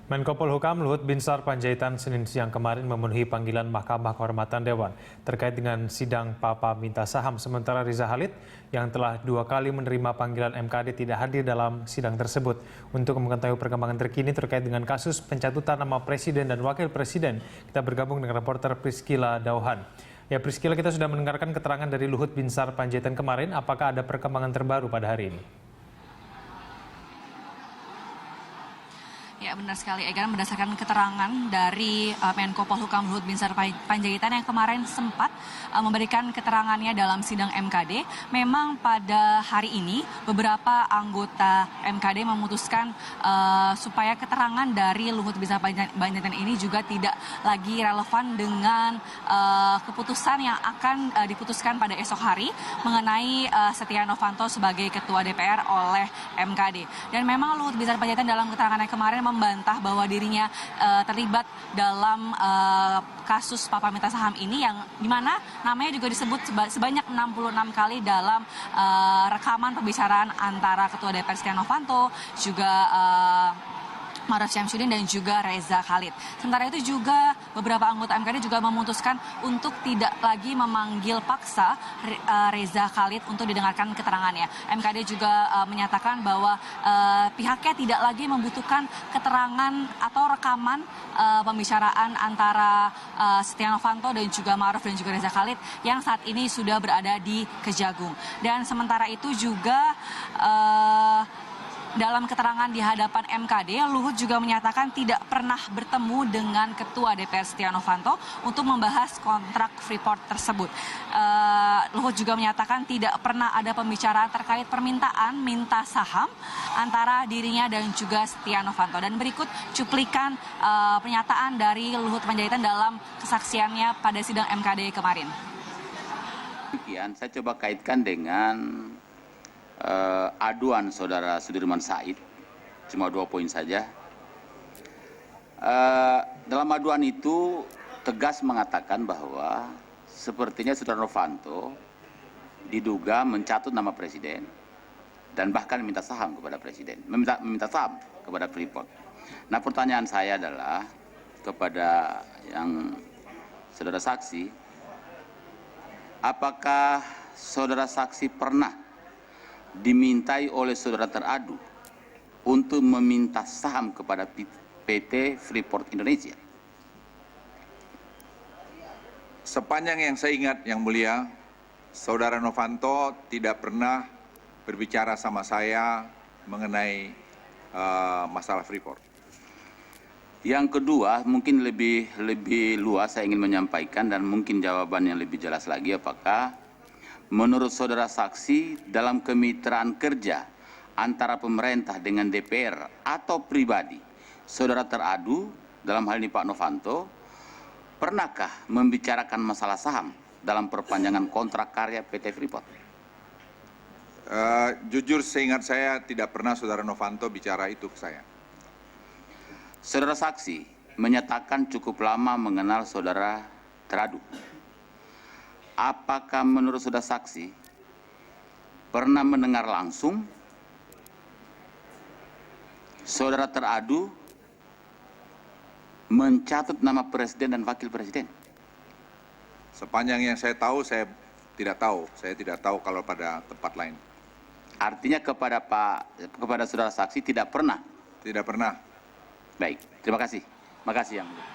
Menko Polhukam Luhut Binsar Panjaitan Senin siang kemarin memenuhi panggilan Mahkamah Kehormatan Dewan terkait dengan sidang Papa minta saham, sementara Riza Khalid yang telah 2 kali menerima panggilan MKD tidak hadir dalam sidang tersebut. Untuk mengetahui perkembangan terkini terkait dengan kasus pencatutan nama Presiden dan Wakil Presiden, kita bergabung dengan reporter Priscila Dauhan. Ya Priscila, kita sudah mendengarkan keterangan dari Luhut Binsar Panjaitan kemarin. Apakah ada perkembangan terbaru pada hari ini? Ya benar sekali, Egan, berdasarkan keterangan dari Menko Polhukam Luhut Binsar Panjaitan yang kemarin sempat memberikan keterangannya dalam sidang MKD, memang pada hari ini beberapa anggota MKD memutuskan supaya keterangan dari Luhut Binsar Panjaitan ini juga tidak lagi relevan dengan keputusan yang akan diputuskan pada esok hari mengenai Setia Novanto sebagai Ketua DPR oleh MKD. Dan memang Luhut Binsar Panjaitan dalam keterangannya kemarin membantah bahwa dirinya terlibat dalam kasus Papa minta saham ini, yang dimana namanya juga disebut sebanyak 66 kali dalam rekaman pembicaraan antara Ketua DPR Setia Novanto, juga Ma'ruf Syamsuddin dan juga Reza Khalid. Sementara itu juga beberapa anggota MKD juga memutuskan untuk tidak lagi memanggil paksa Reza Khalid untuk didengarkan keterangannya. MKD juga menyatakan bahwa pihaknya tidak lagi membutuhkan keterangan atau rekaman pembicaraan antara Setia Novanto dan juga Ma'ruf dan juga Reza Khalid yang saat ini sudah berada di Kejagung. Dan sementara itu juga dalam keterangan di hadapan MKD, Luhut juga menyatakan tidak pernah bertemu dengan Ketua DPR Setia Novanto untuk membahas kontrak Freeport tersebut. Luhut juga menyatakan tidak pernah ada pembicaraan terkait permintaan minta saham antara dirinya dan juga Setia Novanto. Dan berikut cuplikan pernyataan dari Luhut Panjaitan dalam kesaksiannya pada sidang MKD kemarin. Saya coba kaitkan dengan aduan saudara Sudirman Said, cuma 2 poin saja. Dalam aduan itu tegas mengatakan bahwa sepertinya saudara Novanto diduga mencatut nama presiden dan bahkan minta saham kepada presiden, meminta saham kepada Freeport. Nah, pertanyaan saya adalah kepada yang saudara saksi, apakah saudara saksi pernah dimintai oleh saudara teradu untuk meminta saham kepada PT Freeport Indonesia? Sepanjang yang saya ingat, Yang Mulia, saudara Novanto tidak pernah berbicara sama saya mengenai masalah Freeport. Yang kedua, mungkin lebih luas saya ingin menyampaikan dan mungkin jawaban yang lebih jelas lagi, apakah menurut saudara saksi dalam kemitraan kerja antara pemerintah dengan DPR atau pribadi, saudara teradu dalam hal ini Pak Novanto, pernahkah membicarakan masalah saham dalam perpanjangan kontrak karya PT Freeport? Jujur seingat saya tidak pernah saudara Novanto bicara itu ke saya. Saudara saksi menyatakan cukup lama mengenal saudara teradu. Apakah menurut saudara saksi pernah mendengar langsung saudara teradu mencatut nama presiden dan wakil presiden? Sepanjang yang saya tahu, saya tidak tahu. Saya tidak tahu kalau pada tempat lain. Artinya kepada saudara saksi tidak pernah? Tidak pernah. Baik, terima kasih. Makasih Yang Mulia.